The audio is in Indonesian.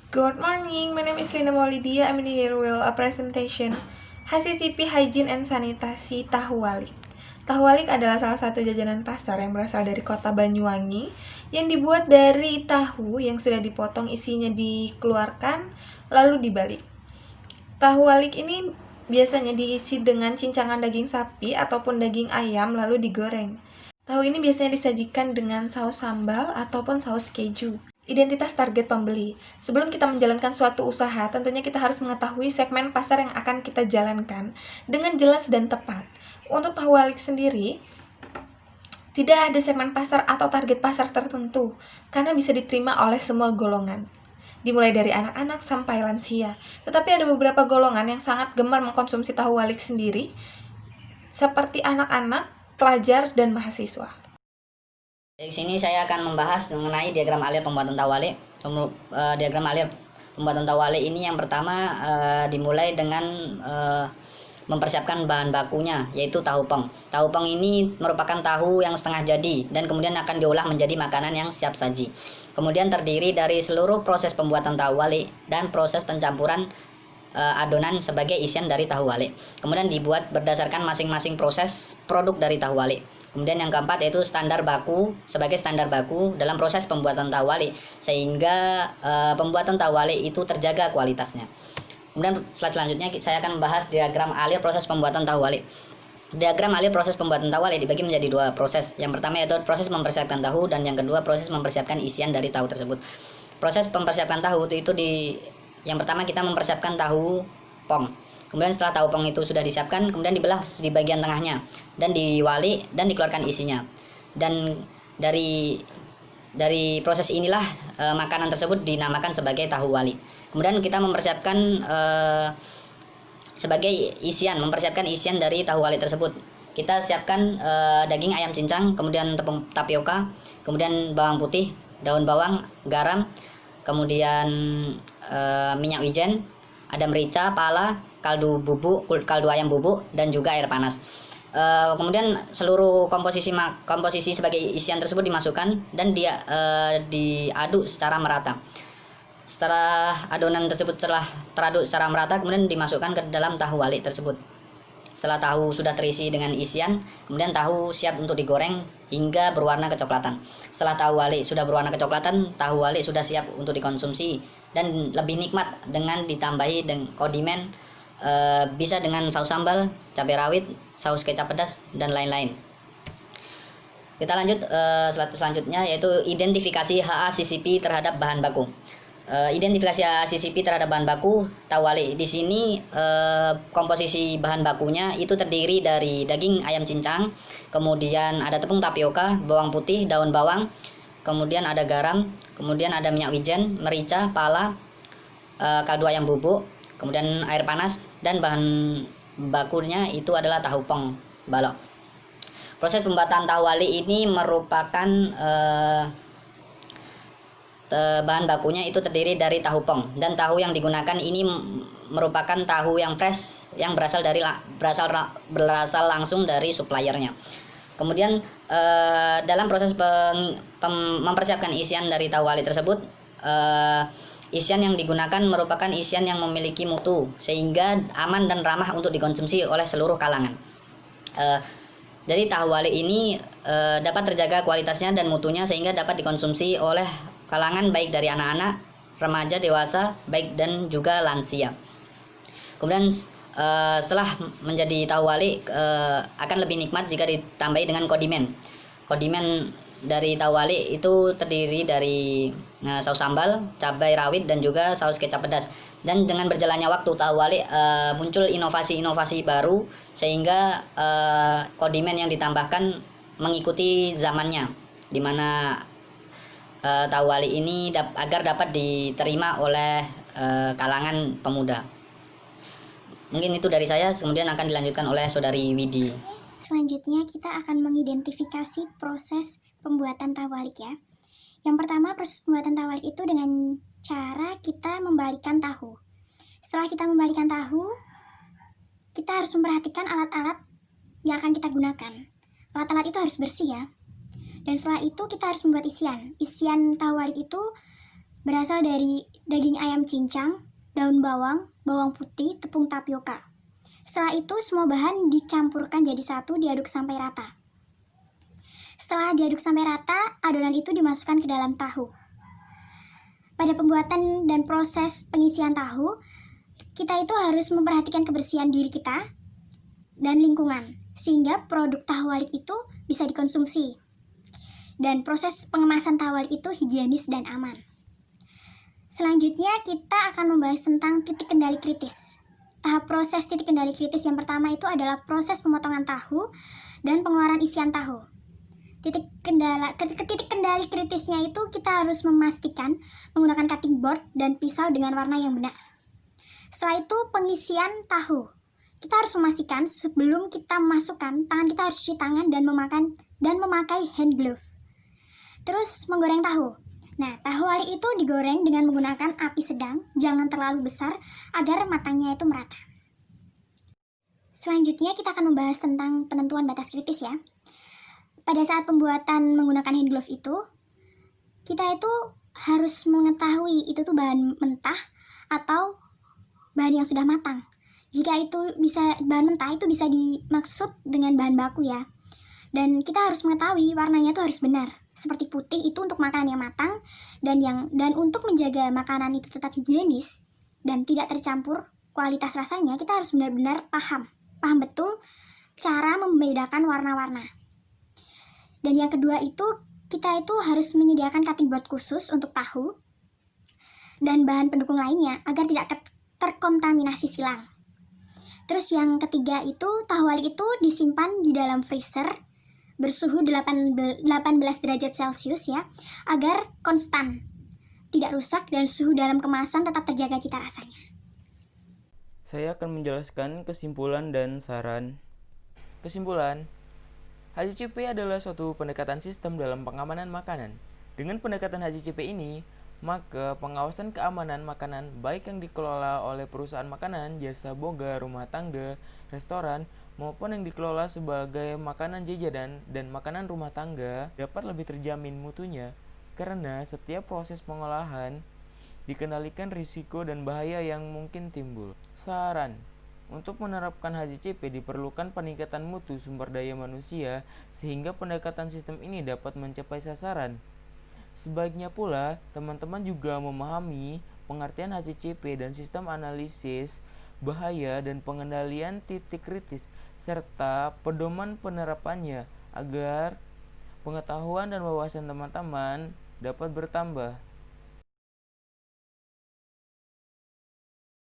Good morning, my name is Lina Maulidia. I'm here with a presentation HACCP Hygiene and Sanitasi Tahu Walik. Tahu walik adalah salah satu jajanan pasar yang berasal dari kota Banyuwangi yang dibuat dari tahu yang sudah dipotong, isinya dikeluarkan lalu dibalik. Tahu walik ini biasanya diisi dengan cincangan daging sapi ataupun daging ayam lalu digoreng. Tahu ini biasanya disajikan dengan saus sambal ataupun saus keju. Identitas target pembeli. Sebelum kita menjalankan suatu usaha, tentunya kita harus mengetahui segmen pasar yang akan kita jalankan dengan jelas dan tepat. Untuk tahu walik sendiri, tidak ada segmen pasar atau target pasar tertentu, karena bisa diterima oleh semua golongan, dimulai dari anak-anak sampai lansia. Tetapi ada beberapa golongan yang sangat gemar mengkonsumsi tahu walik sendiri, seperti anak-anak, pelajar, dan mahasiswa. Di sini saya akan membahas mengenai diagram alir pembuatan tahu walik. Diagram alir pembuatan tahu walik ini yang pertama dimulai dengan mempersiapkan bahan bakunya, yaitu tahu pong. Tahu pong ini merupakan tahu yang setengah jadi dan kemudian akan diolah menjadi makanan yang siap saji. Kemudian terdiri dari seluruh proses pembuatan tahu walik dan proses pencampuran adonan sebagai isian dari tahu walik. Kemudian dibuat berdasarkan masing-masing proses produk dari tahu walik. Kemudian yang keempat yaitu standar baku, sebagai standar baku dalam proses pembuatan tahu walik, sehingga pembuatan tahu walik itu terjaga kualitasnya. Kemudian slide selanjutnya saya akan membahas diagram alir proses pembuatan tahu walik. Diagram alir proses pembuatan tahu walik dibagi menjadi dua proses. Yang pertama yaitu proses mempersiapkan tahu, dan yang kedua proses mempersiapkan isian dari tahu tersebut. Proses mempersiapkan tahu itu yang pertama kita mempersiapkan tahu pong. Kemudian setelah tahu pong itu sudah disiapkan, kemudian dibelah di bagian tengahnya dan diwali dan dikeluarkan isinya. Dan dari proses inilah makanan tersebut dinamakan sebagai tahu wali. Kemudian kita mempersiapkan sebagai isian, mempersiapkan isian dari tahu wali tersebut. Kita siapkan daging ayam cincang, kemudian tepung tapioka, kemudian bawang putih, daun bawang, garam, kemudian minyak wijen, ada merica, pala, kaldu ayam bubuk, dan juga air panas. Kemudian seluruh komposisi sebagai isian tersebut dimasukkan dan diaduk secara merata. Setelah adonan tersebut teraduk secara merata, kemudian dimasukkan ke dalam tahu walik tersebut. Setelah tahu sudah terisi dengan isian, kemudian tahu siap untuk digoreng hingga berwarna kecoklatan. Setelah tahu walik sudah berwarna kecoklatan, tahu walik sudah siap untuk dikonsumsi dan lebih nikmat dengan ditambahi dengan kondimen, bisa dengan saus sambal, cabai rawit, saus kecap pedas, dan lain-lain. Kita lanjut slide selanjutnya, yaitu identifikasi HACCP terhadap bahan baku. Identifikasi HACCP terhadap bahan baku tahu walik. Di sini komposisi bahan bakunya itu terdiri dari daging ayam cincang, kemudian ada tepung tapioka, bawang putih, daun bawang, kemudian ada garam, kemudian ada minyak wijen, merica, pala, kaldu ayam bubuk, kemudian air panas, dan bahan bakunya itu adalah tahu pong balok. Proses pembuatan tahu walik ini merupakan bahan bakunya itu terdiri dari tahu pong, dan tahu yang digunakan ini merupakan tahu yang fresh yang berasal langsung dari suppliernya. Kemudian dalam proses mempersiapkan isian dari tahu walik tersebut, isian yang digunakan merupakan isian yang memiliki mutu sehingga aman dan ramah untuk dikonsumsi oleh seluruh kalangan. Jadi tahu walik ini dapat terjaga kualitasnya dan mutunya sehingga dapat dikonsumsi oleh kalangan baik dari anak-anak, remaja, dewasa, baik dan juga lansia. Kemudian setelah menjadi tahu walik akan lebih nikmat jika ditambahi dengan kondimen. Kondimen dari tahu walik itu terdiri dari saus sambal, cabai rawit, dan juga saus kecap pedas. Dan dengan berjalannya waktu tahu walik muncul inovasi-inovasi baru sehingga kondimen yang ditambahkan mengikuti zamannya, di mana tahu walik ini agar dapat diterima oleh kalangan pemuda. Mungkin itu dari saya, kemudian akan dilanjutkan oleh Saudari Widi. Selanjutnya kita akan mengidentifikasi proses pembuatan tahu walik ya. Yang pertama, proses pembuatan tahu walik itu dengan cara kita membalikan tahu. Setelah kita membalikan tahu, kita harus memperhatikan alat-alat yang akan kita gunakan. Alat-alat itu harus bersih ya. Dan setelah itu kita harus membuat isian. Isian tahu walik itu berasal dari daging ayam cincang, daun bawang, bawang putih, tepung tapioka. Setelah itu semua bahan dicampurkan jadi satu, diaduk sampai rata. Setelah diaduk sampai rata, adonan itu dimasukkan ke dalam tahu. Pada pembuatan dan proses pengisian tahu, kita itu harus memperhatikan kebersihan diri kita dan lingkungan, sehingga produk tahu walik itu bisa dikonsumsi. Dan proses pengemasan tahu walik itu higienis dan aman. Selanjutnya kita akan membahas tentang titik kendali kritis. Tahap proses titik kendali kritis yang pertama itu adalah proses pemotongan tahu dan pengeluaran isian tahu. Titik kendali kritisnya itu kita harus memastikan menggunakan cutting board dan pisau dengan warna yang benar. Setelah itu pengisian tahu. Kita harus memastikan sebelum kita masukkan, tangan kita harus cuci tangan dan memakai hand glove. Terus menggoreng tahu. Nah, tahu walik itu digoreng dengan menggunakan api sedang, jangan terlalu besar agar matangnya itu merata. Selanjutnya kita akan membahas tentang penentuan batas kritis ya. Pada saat pembuatan menggunakan hand glove itu, kita itu harus mengetahui itu tuh bahan mentah atau bahan yang sudah matang. Jika itu bahan mentah itu bisa dimaksud dengan bahan baku ya. Dan kita harus mengetahui warnanya itu harus benar. Seperti putih itu untuk makanan yang matang dan untuk menjaga makanan itu tetap higienis dan tidak tercampur kualitas rasanya, kita harus benar-benar paham betul cara membedakan warna-warna. Dan yang kedua itu kita itu harus menyediakan cutting board khusus untuk tahu dan bahan pendukung lainnya agar tidak terkontaminasi silang. Terus yang ketiga itu tahu walik itu disimpan di dalam freezer bersuhu 18 derajat Celcius ya, agar konstan, tidak rusak dan suhu dalam kemasan tetap terjaga cita rasanya. Saya akan menjelaskan kesimpulan dan saran. Kesimpulan, HACCP adalah suatu pendekatan sistem dalam pengamanan makanan. Dengan pendekatan HACCP ini, maka pengawasan keamanan makanan baik yang dikelola oleh perusahaan makanan, jasa boga, rumah tangga, restoran, maupun yang dikelola sebagai makanan jajanan dan makanan rumah tangga dapat lebih terjamin mutunya karena setiap proses pengolahan dikendalikan risiko dan bahaya yang mungkin timbul. Saran: untuk menerapkan HACCP diperlukan peningkatan mutu sumber daya manusia sehingga pendekatan sistem ini dapat mencapai sasaran. Sebaiknya pula, teman-teman juga memahami pengertian HACCP dan sistem analisis bahaya dan pengendalian titik kritis serta pedoman penerapannya agar pengetahuan dan wawasan teman-teman dapat bertambah.